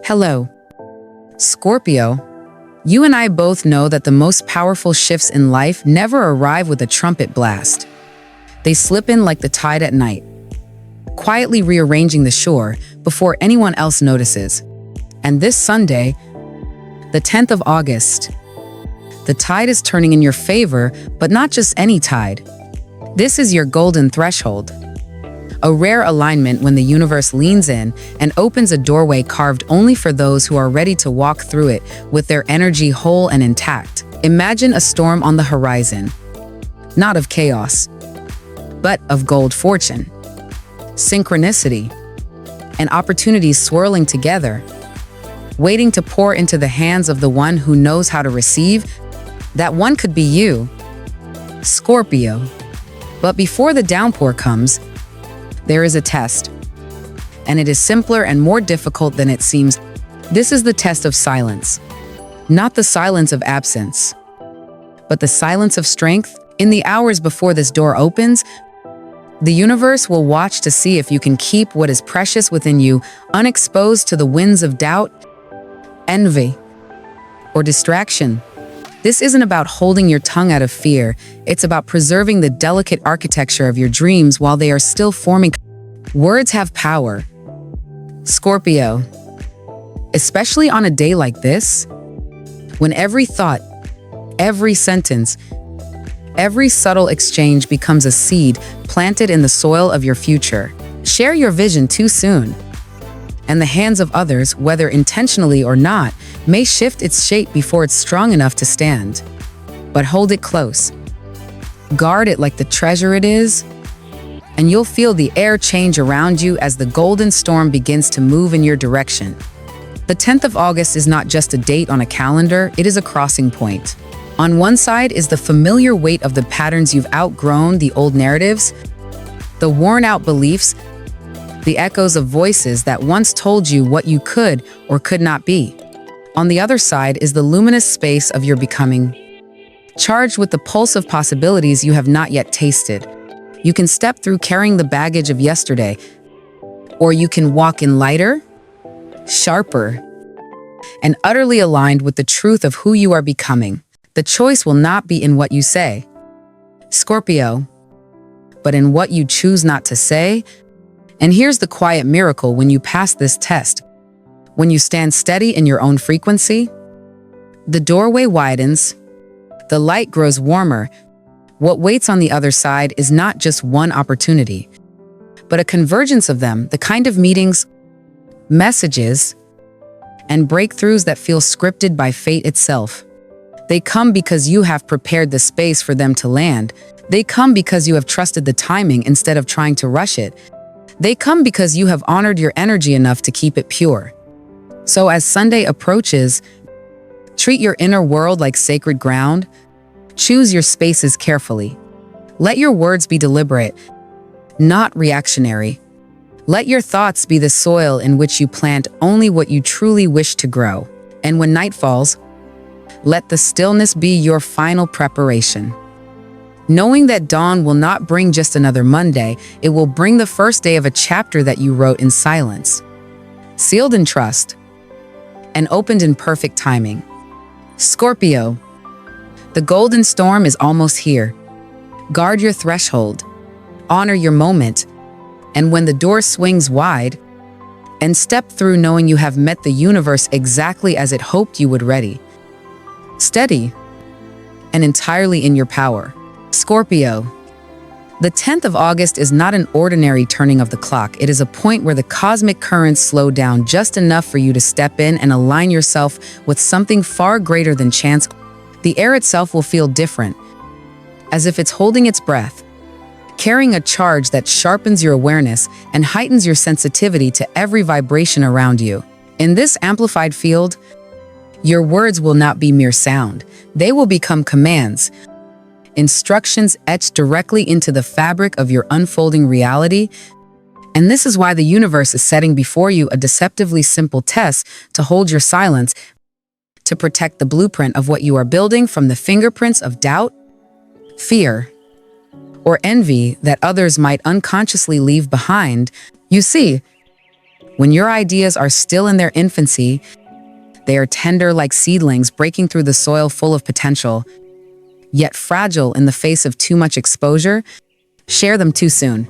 Hello, Scorpio. You and I both know that the most powerful shifts in life never arrive with a trumpet blast. They slip in like the tide at night, quietly rearranging the shore before anyone else notices. And this Sunday, the 10th of August, the tide is turning in your favor, but not just any tide. This is your golden threshold. A rare alignment when the universe leans in and opens a doorway carved only for those who are ready to walk through it with their energy whole and intact. Imagine a storm on the horizon, not of chaos, but of gold fortune, synchronicity, and opportunities swirling together, waiting to pour into the hands of the one who knows how to receive. That one could be you, Scorpio. But before the downpour comes, there is a test, and it is simpler and more difficult than it seems. This is the test of silence. Not the silence of absence, but the silence of strength. In the hours before this door opens, the universe will watch to see if you can keep what is precious within you unexposed to the winds of doubt, envy, or distraction. This isn't about holding your tongue out of fear. It's about preserving the delicate architecture of your dreams while they are still forming. Words have power, Scorpio. Especially on a day like this, when every thought, every sentence, every subtle exchange becomes a seed planted in the soil of your future. Share your vision too soon, and the hands of others, whether intentionally or not, may shift its shape before it's strong enough to stand. But hold it close. Guard it like the treasure it is, and you'll feel the air change around you as the golden storm begins to move in your direction. The 10th of August is not just a date on a calendar, it is a crossing point. On one side is the familiar weight of the patterns you've outgrown, the old narratives, the worn-out beliefs, the echoes of voices that once told you what you could or could not be. On the other side is the luminous space of your becoming, charged with the pulse of possibilities you have not yet tasted. You can step through carrying the baggage of yesterday, or you can walk in lighter, sharper, and utterly aligned with the truth of who you are becoming. The choice will not be in what you say, Scorpio, but in what you choose not to say. And here's the quiet miracle when you pass this test. When you stand steady in your own frequency, the doorway widens, the light grows warmer. What waits on the other side is not just one opportunity, but a convergence of them, the kind of meetings, messages, and breakthroughs that feel scripted by fate itself. They come because you have prepared the space for them to land. They come because you have trusted the timing instead of trying to rush it. They come because you have honored your energy enough to keep it pure. So as Sunday approaches, treat your inner world like sacred ground. Choose your spaces carefully. Let your words be deliberate, not reactionary. Let your thoughts be the soil in which you plant only what you truly wish to grow. And when night falls, let the stillness be your final preparation. Knowing that dawn will not bring just another Monday, it will bring the first day of a chapter that you wrote in silence, sealed in trust, and opened in perfect timing. Scorpio, the golden storm is almost here. Guard your threshold, honor your moment, and when the door swings wide, and step through knowing you have met the universe exactly as it hoped you would ready. Steady and entirely in your power. Scorpio, the 10th of August is not an ordinary turning of the clock. It is a point where the cosmic currents slow down just enough for you to step in and align yourself with something far greater than chance. The air itself will feel different, as if it's holding its breath, carrying a charge that sharpens your awareness and heightens your sensitivity to every vibration around you. In this amplified field, your words will not be mere sound. They will become commands, instructions etched directly into the fabric of your unfolding reality. And this is why the universe is setting before you a deceptively simple test to hold your silence, to protect the blueprint of what you are building from the fingerprints of doubt, fear, or envy that others might unconsciously leave behind. You see, When your ideas are still in their infancy, they are tender like seedlings breaking through the soil full of potential, yet fragile in the face of too much exposure. Share them too soon,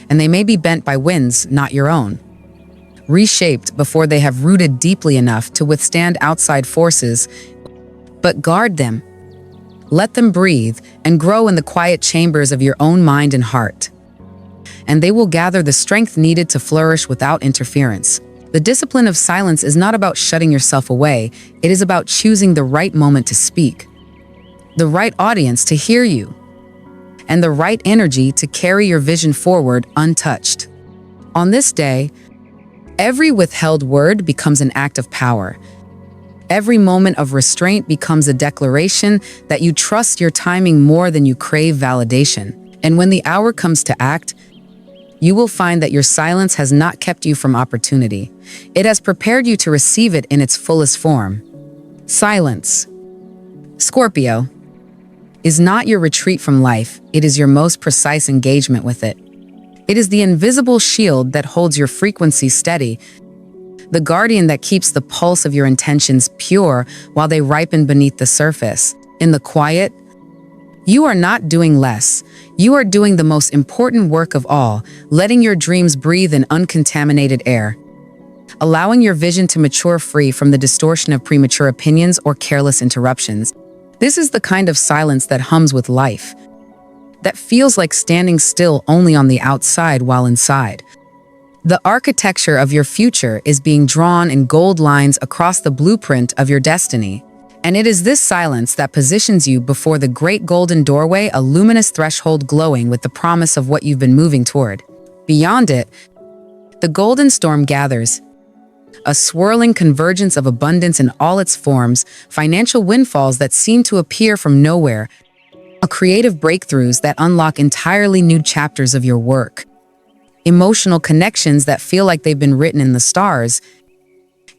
and they may be bent by winds not your own, reshaped before they have rooted deeply enough to withstand outside forces. But guard them. Let them breathe and grow in the quiet chambers of your own mind and heart, and they will gather the strength needed to flourish without interference. The discipline of silence is not about shutting yourself away. It is about choosing the right moment to speak, the right audience to hear you, and the right energy to carry your vision forward untouched. On this day, every withheld word becomes an act of power. Every moment of restraint becomes a declaration that you trust your timing more than you crave validation. And when the hour comes to act, you will find that your silence has not kept you from opportunity. It has prepared you to receive it in its fullest form. Silence, Scorpio, is not your retreat from life. It is your most precise engagement with it. It is the invisible shield that holds your frequency steady, the guardian that keeps the pulse of your intentions pure while they ripen beneath the surface. In the quiet, you are not doing less. You are doing the most important work of all, letting your dreams breathe in uncontaminated air, allowing your vision to mature free from the distortion of premature opinions or careless interruptions. This is the kind of silence that hums with life, that feels like standing still only on the outside while inside. The architecture of your future is being drawn in gold lines across the blueprint of your destiny. And it is this silence that positions you before the great golden doorway, a luminous threshold glowing with the promise of what you've been moving toward. Beyond it, the golden storm gathers, a swirling convergence of abundance in all its forms, financial windfalls that seem to appear from nowhere, creative breakthroughs that unlock entirely new chapters of your work, emotional connections that feel like they've been written in the stars,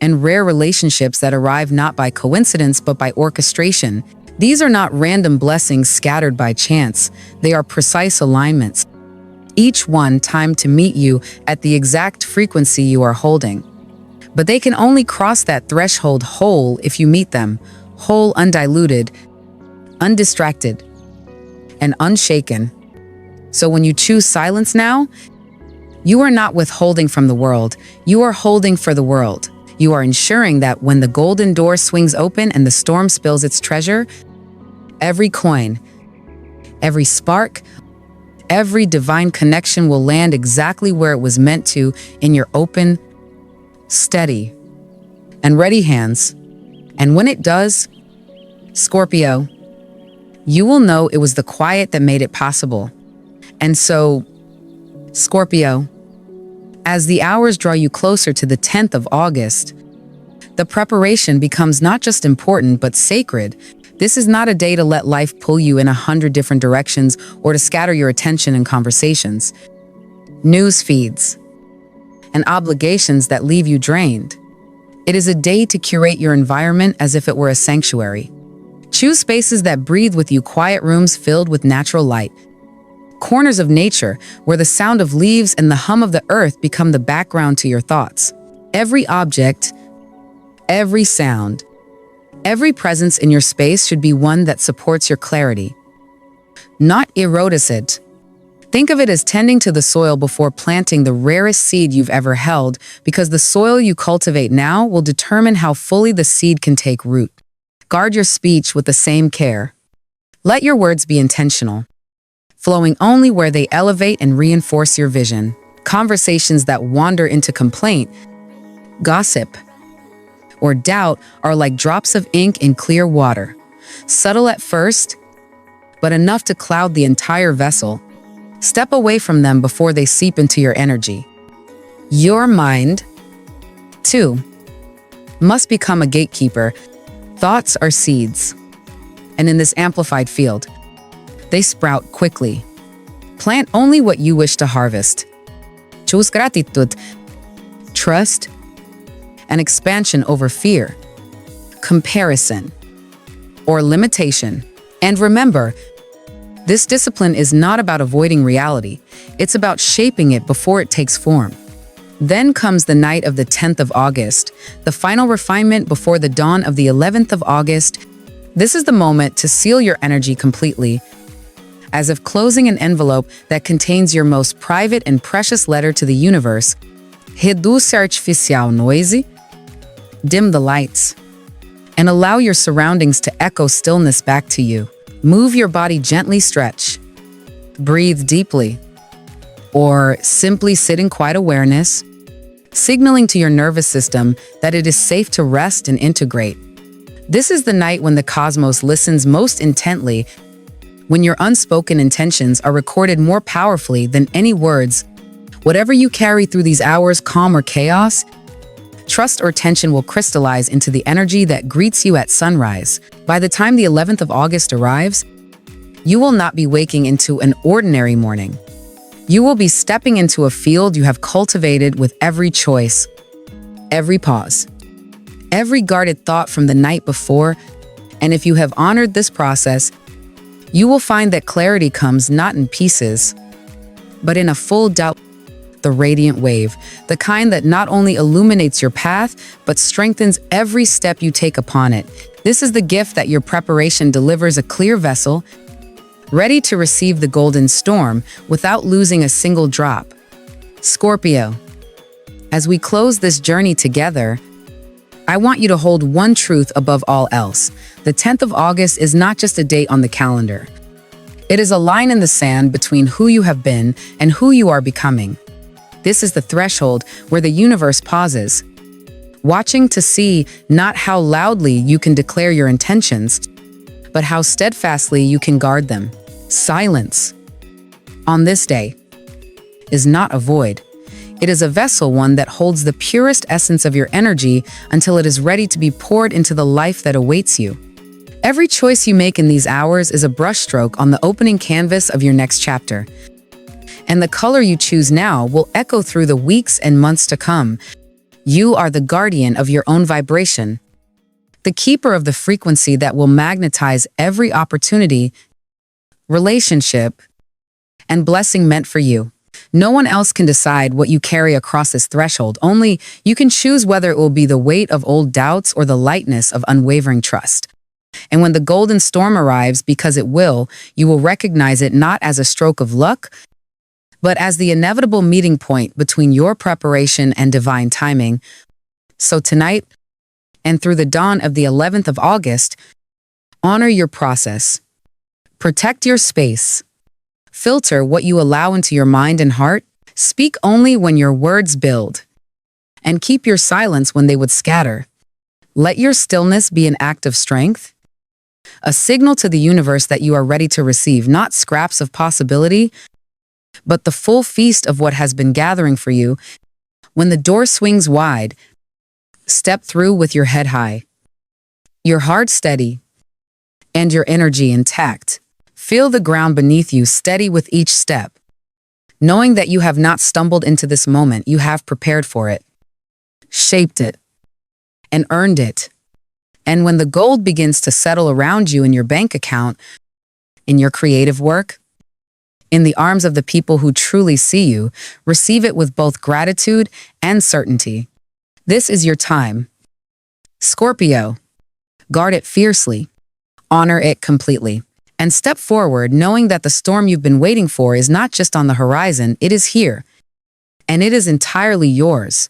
and rare relationships that arrive not by coincidence but by orchestration. These are not random blessings scattered by chance. They are precise alignments, each one timed to meet you at the exact frequency you are holding. But they can only cross that threshold whole if you meet them, whole, undiluted, undistracted, and unshaken. So when you choose silence now, you are not withholding from the world. You are holding for the world. You are ensuring that when the golden door swings open and the storm spills its treasure, every coin, every spark, every divine connection will land exactly where it was meant to, in your open, steady, and ready hands. And when it does, Scorpio, you will know it was the quiet that made it possible. And so, Scorpio, as the hours draw you closer to the 10th of August, the preparation becomes not just important but sacred. This is not a day to let life pull you in 100 different directions or to scatter your attention in conversations, news feeds, and obligations that leave you drained. It is a day to curate your environment as if it were a sanctuary. Choose spaces that breathe with you, quiet rooms filled with natural light, corners of nature where the sound of leaves and the hum of the earth become the background to your thoughts. Every object, every sound, every presence in your space should be one that supports your clarity, not erodes it. Think of it as tending to the soil before planting the rarest seed you've ever held, because the soil you cultivate now will determine how fully the seed can take root. Guard your speech with the same care. Let your words be intentional, flowing only where they elevate and reinforce your vision. Conversations that wander into complaint, gossip, or doubt are like drops of ink in clear water, subtle at first, but enough to cloud the entire vessel. Step away from them before they seep into your energy. Your mind, too, must become a gatekeeper. Thoughts are seeds, and in this amplified field, they sprout quickly. Plant only what you wish to harvest. Choose gratitude, trust, and expansion over fear, comparison, or limitation. And remember, this discipline is not about avoiding reality. It's about shaping it before it takes form. Then comes the night of the 10th of August, the final refinement before the dawn of the 11th of August. This is the moment to seal your energy completely, as if closing an envelope that contains your most private and precious letter to the universe. Reduz artificial noise, dim the lights, and allow your surroundings to echo stillness back to you. Move your body gently, stretch, breathe deeply, or simply sit in quiet awareness, signaling to your nervous system that it is safe to rest and integrate. This is the night when the cosmos listens most intently, when your unspoken intentions are recorded more powerfully than any words. Whatever you carry through these hours, calm or chaos, trust or tension will crystallize into the energy that greets you at sunrise. By the time the 11th of August arrives, you will not be waking into an ordinary morning. You will be stepping into a field you have cultivated with every choice, every pause, every guarded thought from the night before. And if you have honored this process, you will find that clarity comes not in pieces, but in a full doubt, the radiant wave, the kind that not only illuminates your path, but strengthens every step you take upon it. This is the gift that your preparation delivers, a clear vessel, ready to receive the golden storm without losing a single drop. Scorpio, as we close this journey together, I want you to hold one truth above all else. The 10th of August is not just a date on the calendar. It is a line in the sand between who you have been and who you are becoming. This is the threshold where the universe pauses, watching to see not how loudly you can declare your intentions, but how steadfastly you can guard them. Silence, on this day, is not a void. It is a vessel, one that holds the purest essence of your energy until it is ready to be poured into the life that awaits you. Every choice you make in these hours is a brushstroke on the opening canvas of your next chapter. And the color you choose now will echo through the weeks and months to come. You are the guardian of your own vibration, the keeper of the frequency that will magnetize every opportunity, relationship, and blessing meant for you. No one else can decide what you carry across this threshold. Only you can choose whether it will be the weight of old doubts or the lightness of unwavering trust. And when the golden storm arrives, because it will, you will recognize it not as a stroke of luck, but as the inevitable meeting point between your preparation and divine timing. So tonight, and through the dawn of the 11th of August, honor your process. Protect your space. Filter what you allow into your mind and heart. Speak only when your words build. And keep your silence when they would scatter. Let your stillness be an act of strength, a signal to the universe that you are ready to receive not scraps of possibility, but the full feast of what has been gathering for you. When the door swings wide, step through with your head high, your heart steady, and your energy intact. Feel the ground beneath you steady with each step, knowing that you have not stumbled into this moment, you have prepared for it, shaped it, and earned it. And when the gold begins to settle around you in your bank account, in your creative work, in the arms of the people who truly see you, receive it with both gratitude and certainty. This is your time. Scorpio, guard it fiercely, honor it completely, and step forward knowing that the storm you've been waiting for is not just on the horizon, it is here, and it is entirely yours.